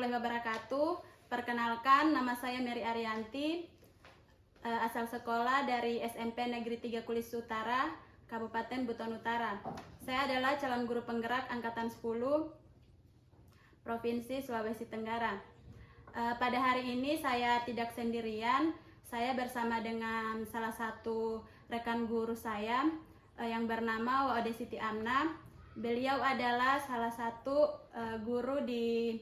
warahmatullahi wabarakatuh. Perkenalkan, nama saya Mary Arianti, asal sekolah dari SMP Negeri 3 Kulis Utara, Kabupaten Buton Utara. Saya adalah calon guru penggerak Angkatan 10 Provinsi Sulawesi Tenggara. Pada hari ini saya tidak sendirian, saya bersama dengan salah satu rekan guru saya yang bernama Wa'ode Siti Amna. Beliau adalah salah satu guru di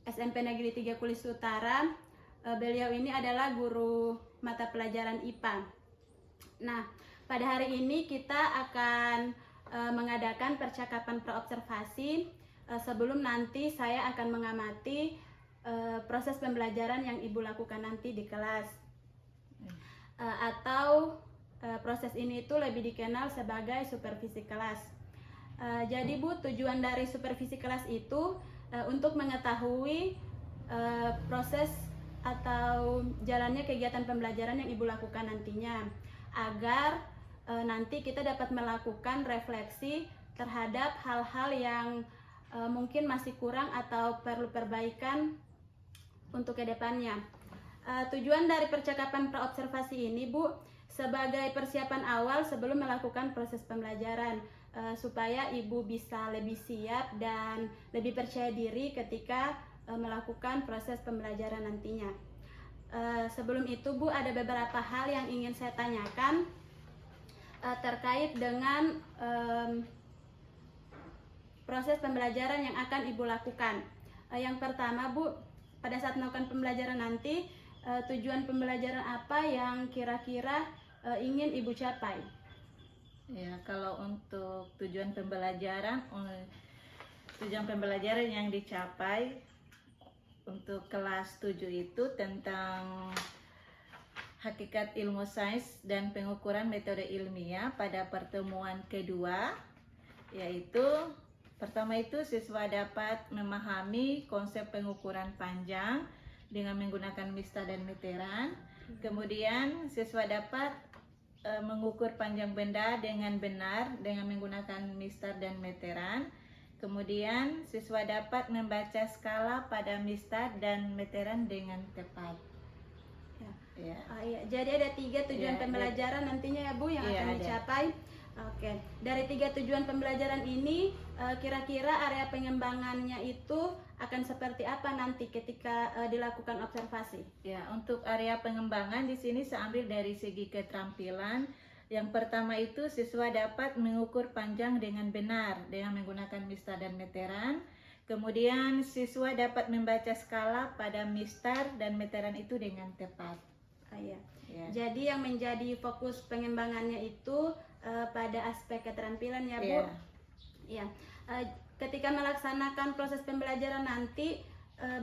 SMP Negeri 3 Kulis Utara. Beliau ini adalah guru mata pelajaran IPA. Nah, pada hari ini kita akan mengadakan percakapan praobservasi sebelum nanti saya akan mengamati proses pembelajaran yang Ibu lakukan nanti di kelas. Atau proses ini itu lebih dikenal sebagai supervisi kelas. Jadi Bu, tujuan dari supervisi kelas itu untuk mengetahui proses atau jalannya kegiatan pembelajaran yang Ibu lakukan nantinya, agar nanti kita dapat melakukan refleksi terhadap hal-hal yang mungkin masih kurang atau perlu perbaikan untuk kedepannya. Tujuan dari percakapan praobservasi ini, Bu, sebagai persiapan awal sebelum melakukan proses pembelajaran, supaya Ibu bisa lebih siap dan lebih percaya diri ketika melakukan proses pembelajaran nantinya. Sebelum itu, Bu, ada beberapa hal yang ingin saya tanyakan terkait dengan proses pembelajaran yang akan Ibu lakukan. Yang pertama, Bu, pada saat melakukan pembelajaran nanti, tujuan pembelajaran apa yang kira-kira ingin Ibu capai? Ya, kalau untuk tujuan pembelajaran yang dicapai untuk kelas 7 itu tentang hakikat ilmu sains dan pengukuran metode ilmiah pada pertemuan kedua, yaitu pertama itu siswa dapat memahami konsep pengukuran panjang dengan menggunakan mistar dan meteran. Kemudian siswa dapat mengukur panjang benda dengan benar dengan menggunakan mistar dan meteran. Kemudian siswa dapat membaca skala pada mistar dan meteran dengan tepat. Ya. Jadi ada 3 tujuan pembelajaran nantinya ya Bu yang akan dicapai. Oke. Dari 3 tujuan pembelajaran ini, kira-kira area pengembangannya itu akan seperti apa nanti ketika dilakukan observasi? Ya, untuk area pengembangan di sini saya ambil dari segi keterampilan. Yang pertama itu siswa dapat mengukur panjang dengan benar dengan menggunakan mistar dan meteran. Kemudian siswa dapat membaca skala pada mistar dan meteran itu dengan tepat. Ya. Jadi yang menjadi fokus pengembangannya itu pada aspek keterampilan ya Bu. Ya. Ketika melaksanakan proses pembelajaran nanti,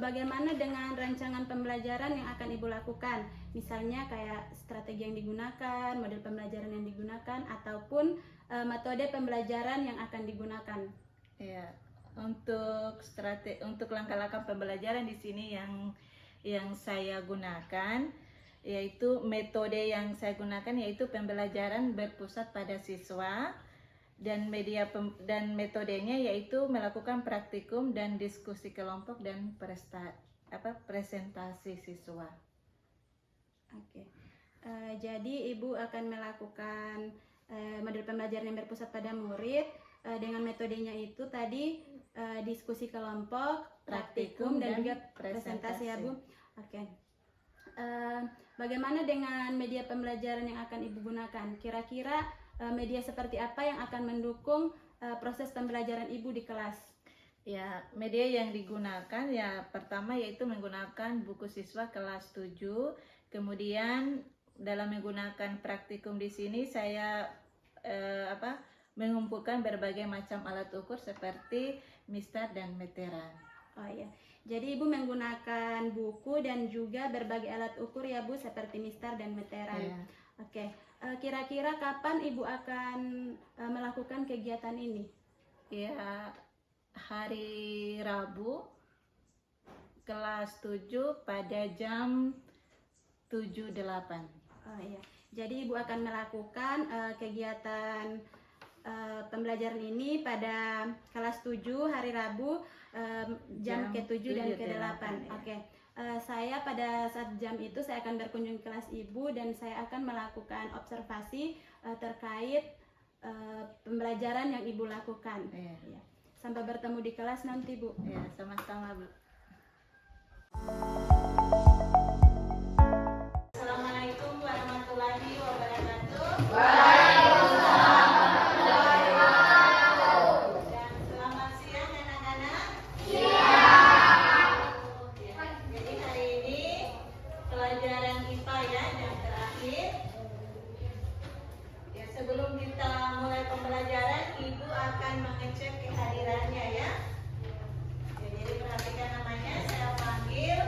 bagaimana dengan rancangan pembelajaran yang akan Ibu lakukan? Misalnya kayak strategi yang digunakan, model pembelajaran yang digunakan, ataupun metode pembelajaran yang akan digunakan. Ya, untuk langkah-langkah pembelajaran di sini yang saya gunakan, yaitu metode yang saya gunakan yaitu pembelajaran berpusat pada siswa, dan metodenya yaitu melakukan praktikum dan diskusi kelompok dan presentasi siswa. Oke. Jadi Ibu akan melakukan model pembelajaran yang berpusat pada murid dengan metodenya itu tadi diskusi kelompok, praktikum dan juga presentasi ya Bu. Oke. Bagaimana dengan media pembelajaran yang akan Ibu gunakan? Kira-kira media seperti apa yang akan mendukung proses pembelajaran Ibu di kelas? Ya, media yang digunakan ya pertama yaitu menggunakan buku siswa kelas 7. Kemudian dalam menggunakan praktikum di sini saya mengumpulkan berbagai macam alat ukur seperti mistar dan meteran. Oh iya. Jadi Ibu menggunakan buku dan juga berbagai alat ukur ya Bu, seperti mistar dan meteran. Ya. Oke. Kira-kira kapan Ibu akan melakukan kegiatan ini? Ya, hari Rabu kelas 7 pada jam 7.08. Oh iya. Jadi Ibu akan melakukan kegiatan pembelajaran ini pada kelas 7 hari Rabu jam ke-7 dan ke-8. ya. Oke. Saya pada saat jam itu saya akan berkunjung ke kelas Ibu dan saya akan melakukan observasi terkait pembelajaran yang Ibu lakukan. Iya. Ya. Sampai bertemu di kelas nanti, Bu. Ya, sama-sama, Bu. Assalamualaikum warahmatullahi wabarakatuh. Waalaikumsalam warahmatullahi wabarakatuh. Dan selamat siang anak-anak. Siang. Jadi hari ini pelajaran IPA ya yang terakhir. Ya, sebelum kita mulai pembelajaran, Ibu akan mengecek kehadirannya ya. Jadi perhatikan namanya, saya panggil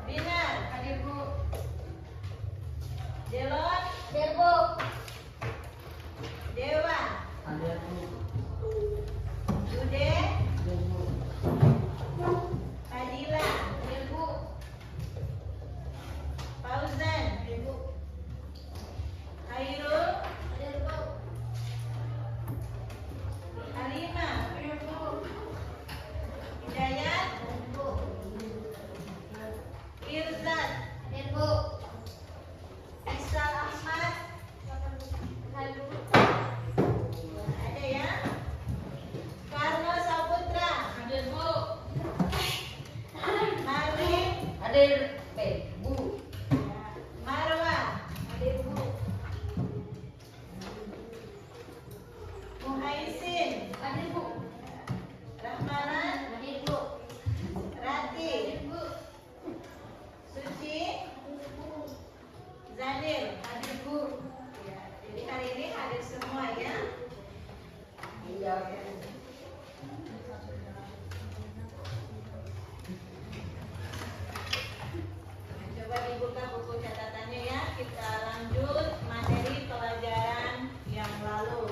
Binar. Hadir, Bu. Delon. Hadir, Bu. Dewa. Hadir, Bu. Dude. Hadir, Bu. Fadila. Hadir, Bu. Fauzan. Hadir, Bu. Hairul. Hadir, Bu. Halimah. Hadir, Bu. Hidayat. Hadir, Bu. Irzat. Hadir, Bu. Isal Ahmad. Hadir, Bu. Ada ya. Karno Saputra. Hadir, Bu. Marlin. Hadir, Bu. Marwa. Hadir, Bu. Muhaisin. Hadir, Bu. Rahmanan. Hadir, Bu. Rati. Hadir, Bu. Suci. Zanir. Hadir, Bu. Ya, jadi hari ini hadir semua ya. Iya. Coba dibuka buku catatannya ya. Kita lanjut materi pelajaran yang lalu.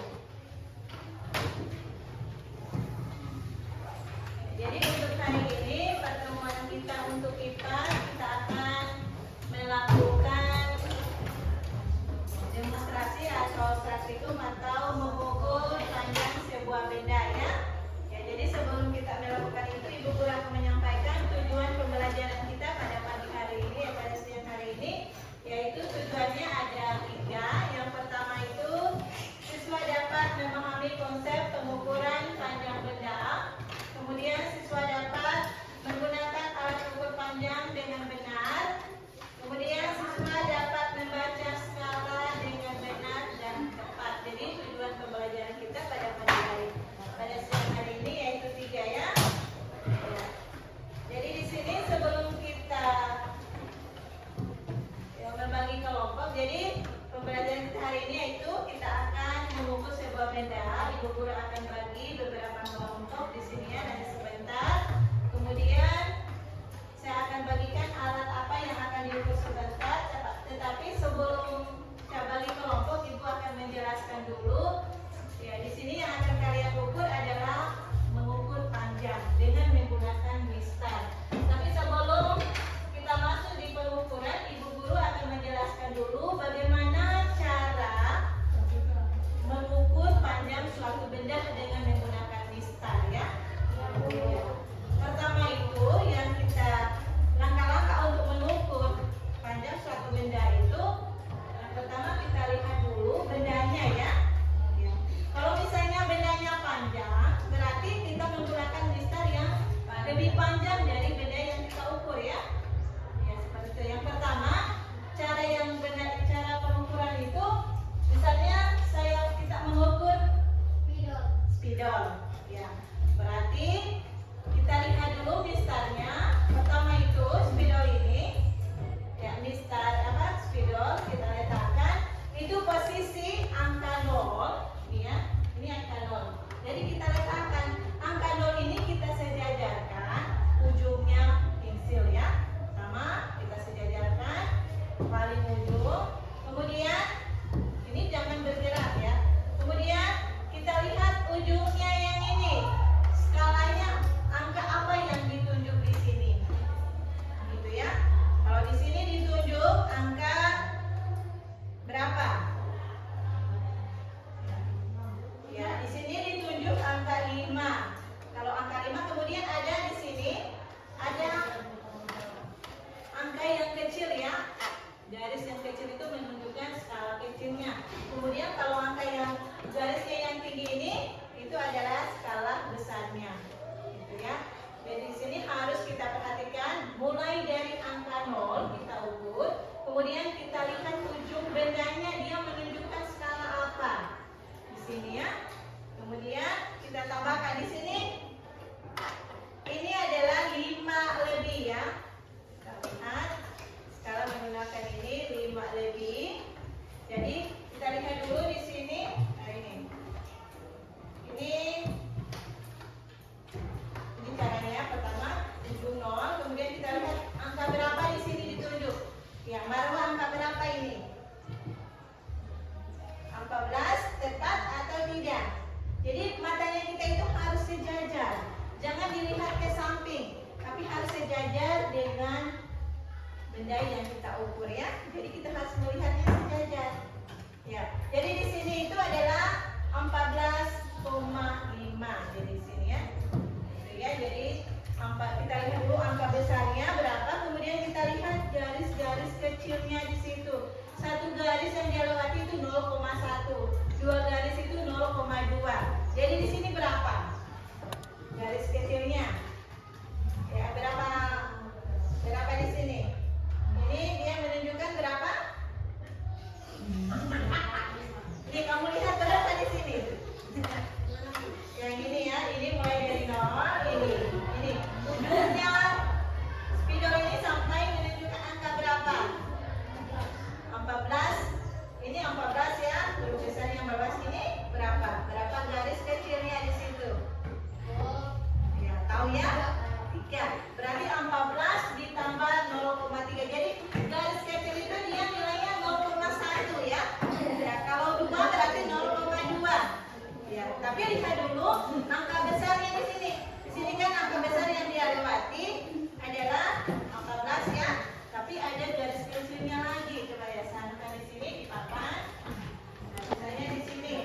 Jadi untuk hari ini pertemuan kita untuk IPA kita akan melakukan demonstrasi atau praktikum atau mengukur panjang sebuah benda ya. Ya, jadi sebelum kita melakukan itu, Ibu Guru akan menyampaikan tujuan pembelajaran kita pada pagi hari ini, pada siang hari ini, yaitu tujuannya ada 3. Yang pertama itu siswa dapat memahami konsep pengukuran panjang benda. Kemudian siswa dapat menggunakan alat ukur panjang dengan benar. Kemudian siswa dapat membaca skala dengan benar dan tepat. Jadi tujuan pembelajaran kita pada siang hari ini yaitu 3 ya. Ya. Jadi di sini sebelum kita membagi kelompok, jadi pembelajaran kita hari ini yaitu kita akan mengukur sebuah benda. Ibu Guru akan bagi beberapa kelompok di sini ya, nanti sebentar. Kemudian saya akan bagikan alat apa yang akan diukur sebentar. Tetapi sebelum saya bagi kelompok, Ibu akan menjelaskan dulu. Ya, di sini yang akan kalian ukur adalah mengukur panjang dengan menggunakan mistar. Tapi sebelum kita masuk di pengukuran, Ibu Guru akan menjelaskan dulu bagaimana cara mengukur panjang suatu benda dengan menggunakan mistar ya. Pertama itu yang kita langkah-langkah untuk mengukur panjang suatu benda itu, yang pertama kita lihat dulu bendanya ya. Kalau misalnya bendanya panjang, berarti kita menggunakan mistar yang lebih panjang dari benda yang kita ukur ya. Ya seperti itu. Yang pertama, cara yang benar, cara pengukuran itu, misalnya kita mengukur spidol. Ya, berarti kita lihat dulu mistarnya. Pertama itu spidol ini, ya mistar spidol kita letakkan. Itu posisi angka 0, ya. Ini angka 0. Jadi kita letakkan angka 0 ini kita sejajarkan ujungnya pensil ya. Sama kita sejajarkan paling ujung. Kemudian ini jangan bergerak ya. Kemudian kita lihat ujungnya yang ini. Skalanya angka apa yang ditunjuk di sini? Gitu ya. Kalau di sini ditunjuk angka berapa? benda yang kita ukur ya. Jadi kita harus melihatnya sejajar. Ya. Jadi di sini itu adalah 14,5. Jadi di sini ya. Gitu ya. Jadi kita lihat dulu angka besarnya berapa, kemudian kita lihat garis-garis kecilnya di situ. Satu garis yang dia lewati itu 0,1, dua garis itu 0,2. Jadi di sini berapa? Garis kecilnya. Ya, berapa di sini? Ini dia menunjukkan berapa? Ini kamu lihat berapa di sini? Yang ini ya, ini mulai dari 0, ini. Ujungnya spidol ini sampai menunjukkan angka berapa? 14. Ini 14 ya. Tulisan yang bawah sini berapa? Berapa garis kecilnya di situ? Ya, tahu ya? 3. Berarti 14 ditambah 0,3. Jadi garis kecil itu dia nilainya 0,1 ya. Ya, kalau 2 berarti 0,2. Ya, tapi lihat dulu angka besarnya di sini. Di sini kan angka besar yang dia lewati adalah 14 ya. Tapi ada garis kecilnya lagi. Coba ya, santai di sini di papan. Nah, misalnya di sini.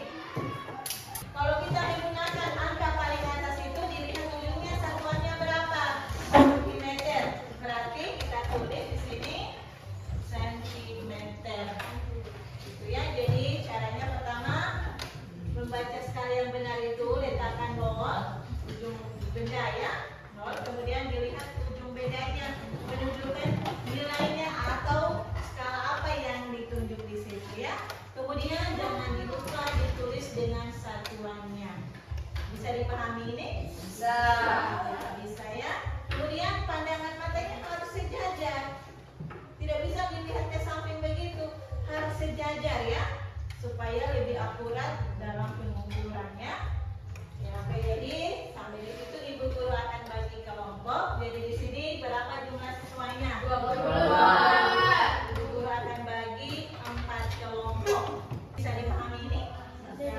Kalau kita menggunakan angka paling atas itu dilihat ujungnya satuannya berapa? Sentimeter. Berarti kita tulis di sini sentimeter. Gitu ya. Jadi caranya pertama membaca skala yang benar itu letakkan bawah ujung benda ya. Kemudian dilihat ujung bedanya menunjukkan nilainya atau skala apa yang ditunjuk di situ ya. Kemudian jangan lupa ditulis dengan satuannya. Bisa dipahami ini? Bisa. Ya, bisa ya. Kemudian pandangan matanya harus sejajar. Tidak bisa dilihat ke samping begitu, harus sejajar ya, supaya lebih akurat dalam pengukurannya. Ya, oke, jadi sampai di situ Ibu Guru akan bagi kelompok. Jadi di sini berapa jumlah siswanya? 22. Ibu Guru akan bagi 4 kelompok. Bisa dipahami ini? Ya.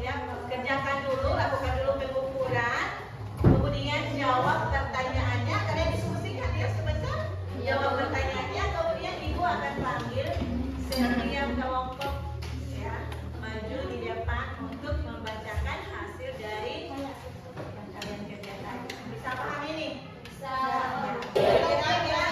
Ya, kerjakan dulu, lakukan dulu pengukuran. Kemudian jawab pertanyaannya. Kalian diskusikan ya sebentar. Jawab pertanyaannya. Kemudian Ibu akan panggil setiap kelompok ya maju di depan untuk membacakan hasil dari yang kalian kerjakan. Bisa paham ini? Bisa. Kira-kira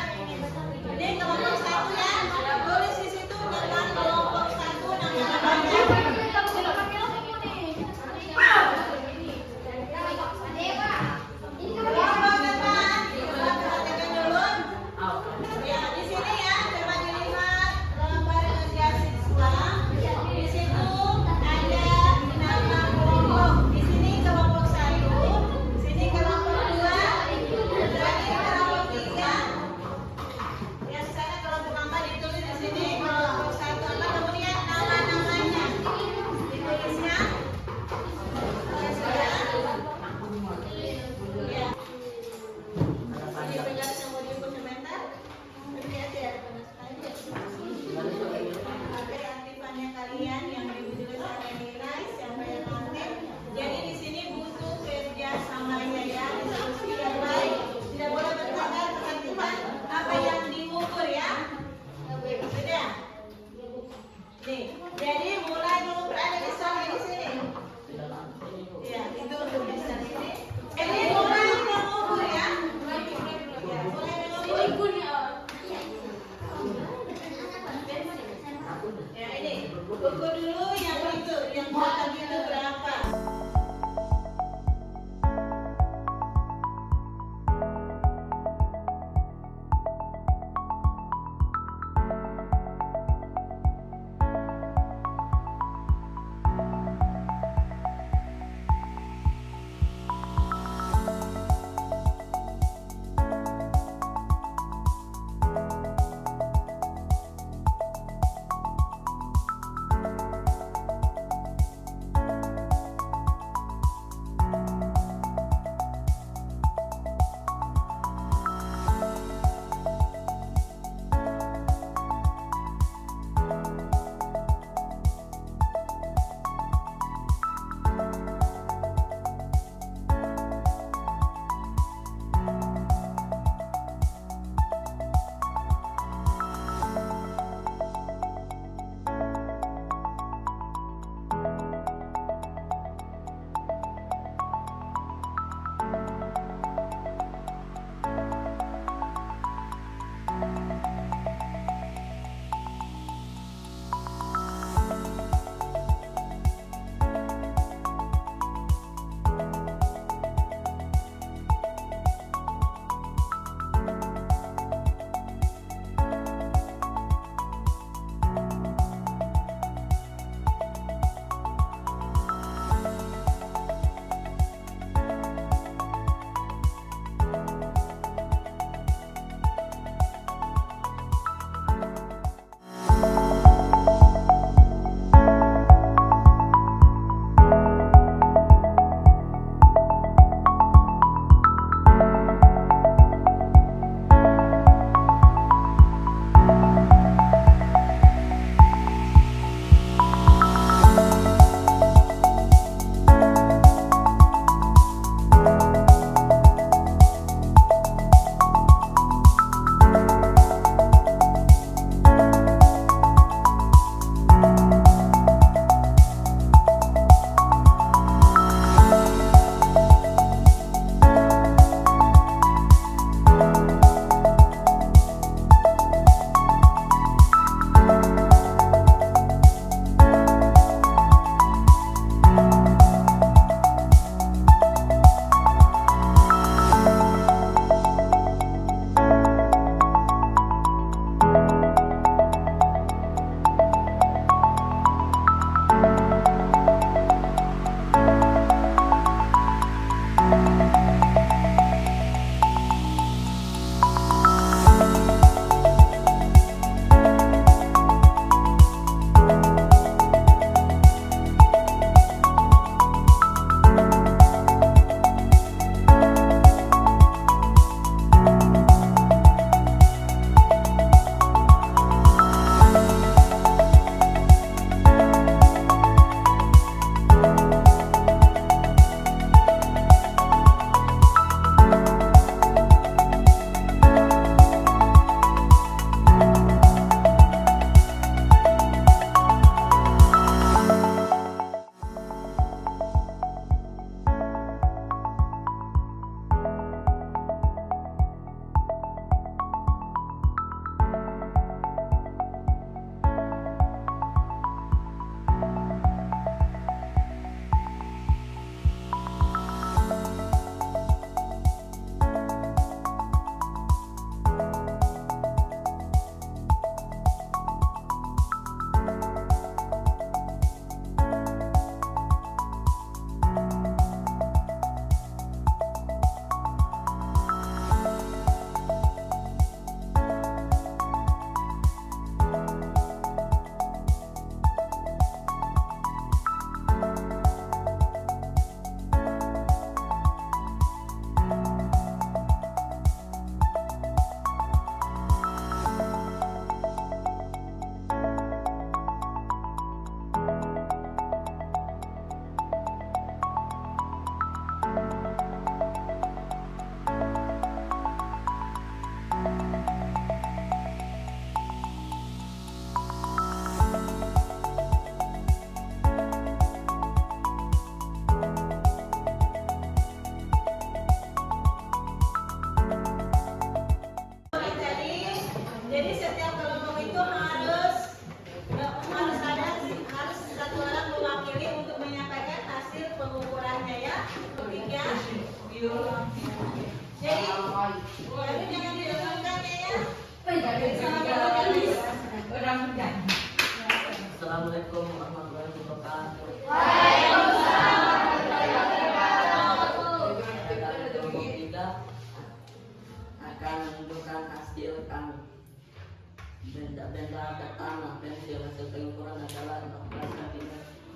Benda adat tanah pensil hasil pengukuran adalah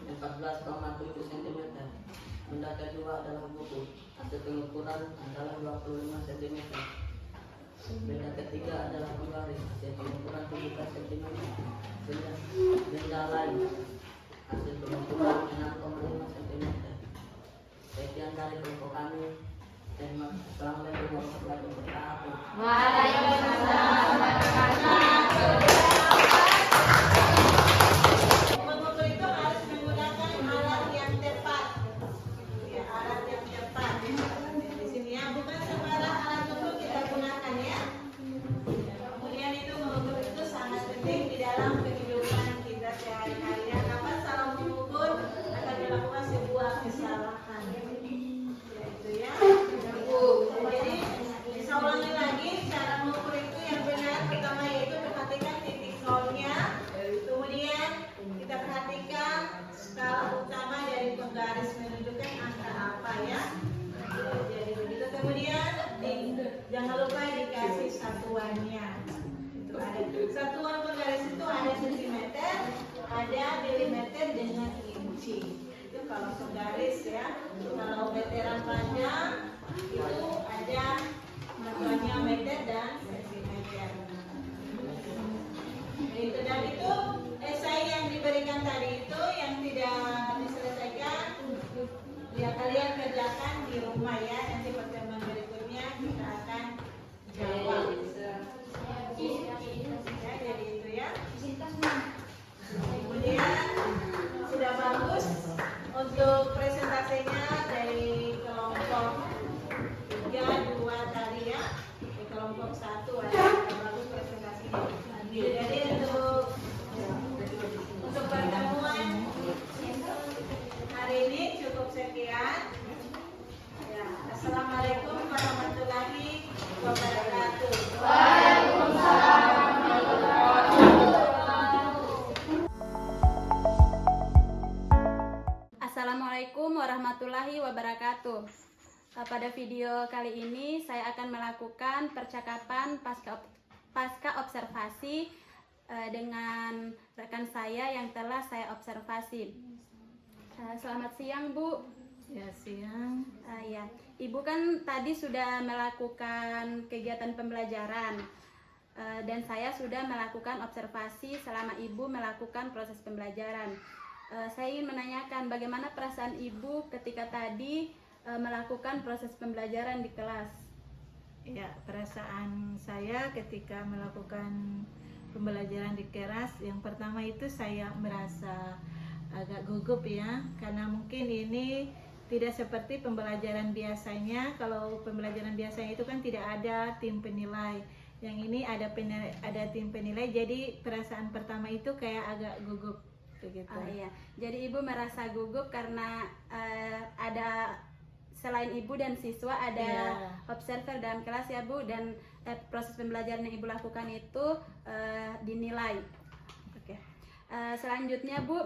14,7 cm. Benda kedua adalah buku hasil pengukuran adalah 25 cm. Benda ketiga adalah penggaris hasil pengukuran 17 cm. Benda lain hasil pengukuran 6,5 cm. Sekian dari kelompok kami. Assalamualaikum warahmatullahi wabarakatuh. Waalaikumsalam warahmatullahi Mengukur itu harus menggunakan alat yang tepat. Ya, alat yang tepat. Di sini ya, bukan sembarang alat ukur kita gunakan ya. Kemudian itu mengukur itu sangat penting di dalam kehidupan kita sehari-hari. Kapan salah mengukur akan dilakukan sebuah kesalahan. Ya, itu ya. Jadi bisa ulangi lagi cara mengukur itu yang benar. Pertama yaitu perhatikan titik nolnya. Kemudian kita perhatikan skala utama dari penggaris menunjukkan angka apa ya. Jadi begitu. Kemudian jangan lupa dikasih satuannya. Itu ada satuan penggaris itu ada sentimeter, ada milimeter dengan inci. Itu kalau penggaris ya. Kalau meteran panjang itu ada satuannya meter dan sentimeter. Itu dan itu esai yang diberikan tadi itu yang tidak diselesaikan ya kalian kerjakan di rumah ya, nanti pertemuan berikutnya kita akan jawab ya, jadi itu ya. Kemudian sudah bagus untuk presentasinya dari kelompok 3, 2 tadi ya. Di kelompok 1 ada bagus presentasinya. Jadi untuk pertemuan hari ini cukup sekian. Ya, assalamualaikum warahmatullahi wabarakatuh. Assalamualaikum warahmatullahi wabarakatuh. Pada video kali ini saya akan melakukan percakapan pasca observasi dengan rekan saya yang telah saya observasi. Selamat siang, Bu. Ya, siang. Ya, Ibu kan tadi sudah melakukan kegiatan pembelajaran dan saya sudah melakukan observasi selama Ibu melakukan proses pembelajaran. Saya ingin menanyakan bagaimana perasaan Ibu ketika tadi melakukan proses pembelajaran di kelas. Ya, perasaan saya ketika melakukan pembelajaran di kelas yang pertama itu saya merasa agak gugup ya, karena mungkin ini tidak seperti pembelajaran biasanya. Kalau pembelajaran biasanya itu kan tidak ada tim penilai. Yang ini ada tim penilai, jadi perasaan pertama itu kayak agak gugup begitu. Iya. Jadi Ibu merasa gugup karena ada selain Ibu dan siswa ada observer dalam kelas ya, Bu, dan proses pembelajaran yang Ibu lakukan itu dinilai. Oke. Selanjutnya, Bu,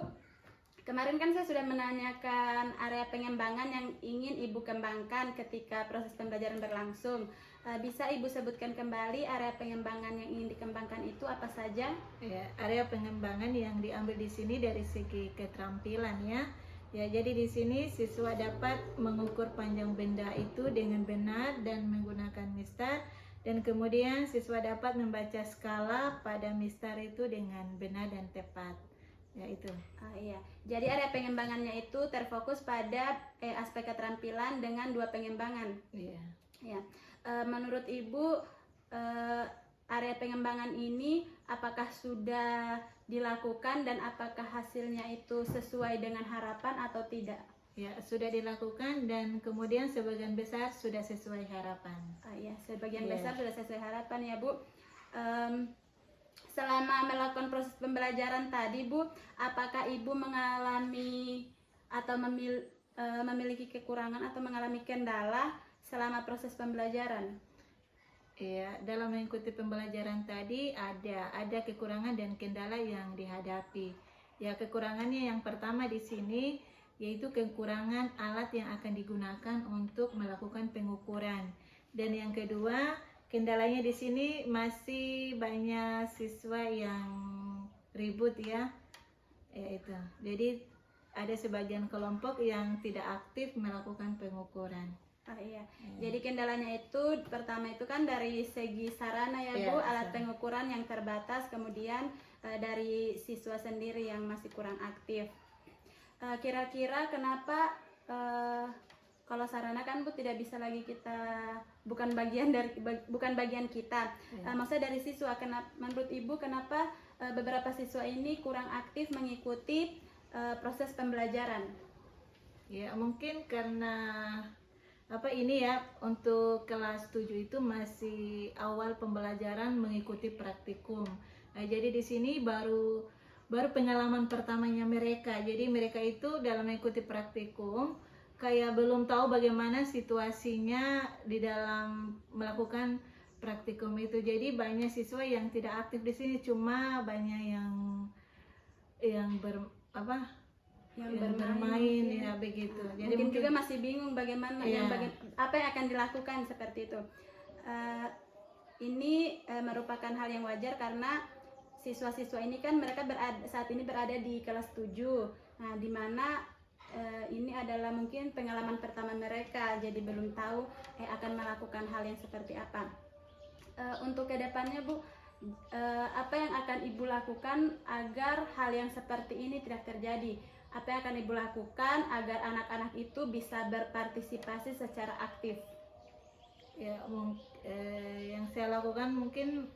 kemarin kan saya sudah menanyakan area pengembangan yang ingin Ibu kembangkan ketika proses pembelajaran berlangsung. Bisa Ibu sebutkan kembali area pengembangan yang ingin dikembangkan itu apa saja? Ya, area pengembangan yang diambil di sini dari segi keterampilan ya. Ya, jadi di sini siswa dapat mengukur panjang benda itu dengan benar dan menggunakan mistar, dan kemudian siswa dapat membaca skala pada mistar itu dengan benar dan tepat. Ya, itu. Iya. Jadi area pengembangannya itu terfokus pada aspek keterampilan dengan 2 pengembangan. Iya. Ya. Menurut Ibu area pengembangan ini apakah sudah dilakukan dan apakah hasilnya itu sesuai dengan harapan atau tidak? Ya, sudah dilakukan dan kemudian sebagian besar sudah sesuai harapan. Ya, sebagian besar sudah sesuai harapan ya, Bu. Selama melakukan proses pembelajaran tadi, Bu, apakah Ibu mengalami atau memiliki kekurangan atau mengalami kendala selama proses pembelajaran? Ya, dalam mengikuti pembelajaran tadi ada kekurangan dan kendala yang dihadapi. Ya, kekurangannya yang pertama di sini yaitu kekurangan alat yang akan digunakan untuk melakukan pengukuran. Dan yang kedua, kendalanya di sini masih banyak siswa yang ribut ya, itu. Jadi ada sebagian kelompok yang tidak aktif melakukan pengukuran. Oh iya, jadi kendalanya itu pertama itu kan dari segi sarana ya Bu, Iya, alat sarana. pengukuran yang terbatas, kemudian dari siswa sendiri yang masih kurang aktif. Kira-kira kenapa kalau sarana kan Bu tidak bisa lagi kita bukan bagian kita. Maksudnya dari siswa, menurut Ibu kenapa beberapa siswa ini kurang aktif mengikuti proses pembelajaran? Ya, mungkin karena ini ya, untuk kelas 7 itu masih awal pembelajaran mengikuti praktikum. Nah, jadi di sini baru pengalaman pertamanya mereka. Jadi mereka itu dalam mengikuti praktikum kayak belum tahu bagaimana situasinya di dalam melakukan praktikum itu. Jadi banyak siswa yang tidak aktif di sini, cuma banyak yang bermain mungkin. ya begitu. Jadi mungkin juga masih bingung bagaimana Iya. apa yang akan dilakukan seperti itu. Ini merupakan hal yang wajar karena siswa-siswa ini kan mereka saat ini berada di kelas 7. Nah, di mana ini adalah mungkin pengalaman pertama mereka, jadi belum tahu akan melakukan hal yang seperti apa. Untuk kedepannya Bu, apa yang akan Ibu lakukan agar hal yang seperti ini tidak terjadi? Apa yang akan Ibu lakukan agar anak-anak itu bisa berpartisipasi secara aktif? Ya, yang saya lakukan mungkin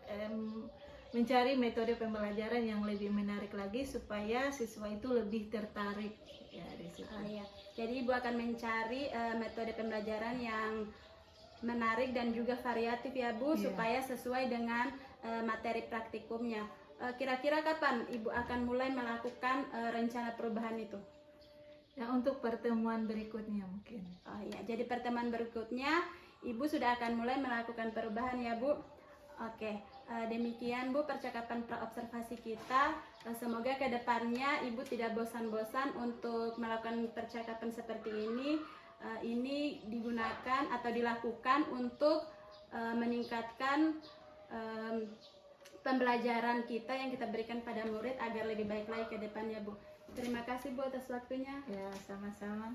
mencari metode pembelajaran yang lebih menarik lagi supaya siswa itu lebih tertarik ya di situ. Ya. Jadi Ibu akan mencari metode pembelajaran yang menarik dan juga variatif ya Bu, supaya sesuai dengan materi praktikumnya. Kira-kira kapan Ibu akan mulai melakukan rencana perubahan itu? Ya, untuk pertemuan berikutnya mungkin. Oh ya, jadi pertemuan berikutnya Ibu sudah akan mulai melakukan perubahan ya Bu. Oke, demikian Bu percakapan praobservasi kita. Semoga kedepannya Ibu tidak bosan-bosan untuk melakukan percakapan seperti ini. Ini digunakan atau dilakukan untuk meningkatkan pembelajaran kita yang kita berikan pada murid agar lebih baik lagi ke depannya Bu. Terima kasih Bu atas waktunya. Ya, sama-sama.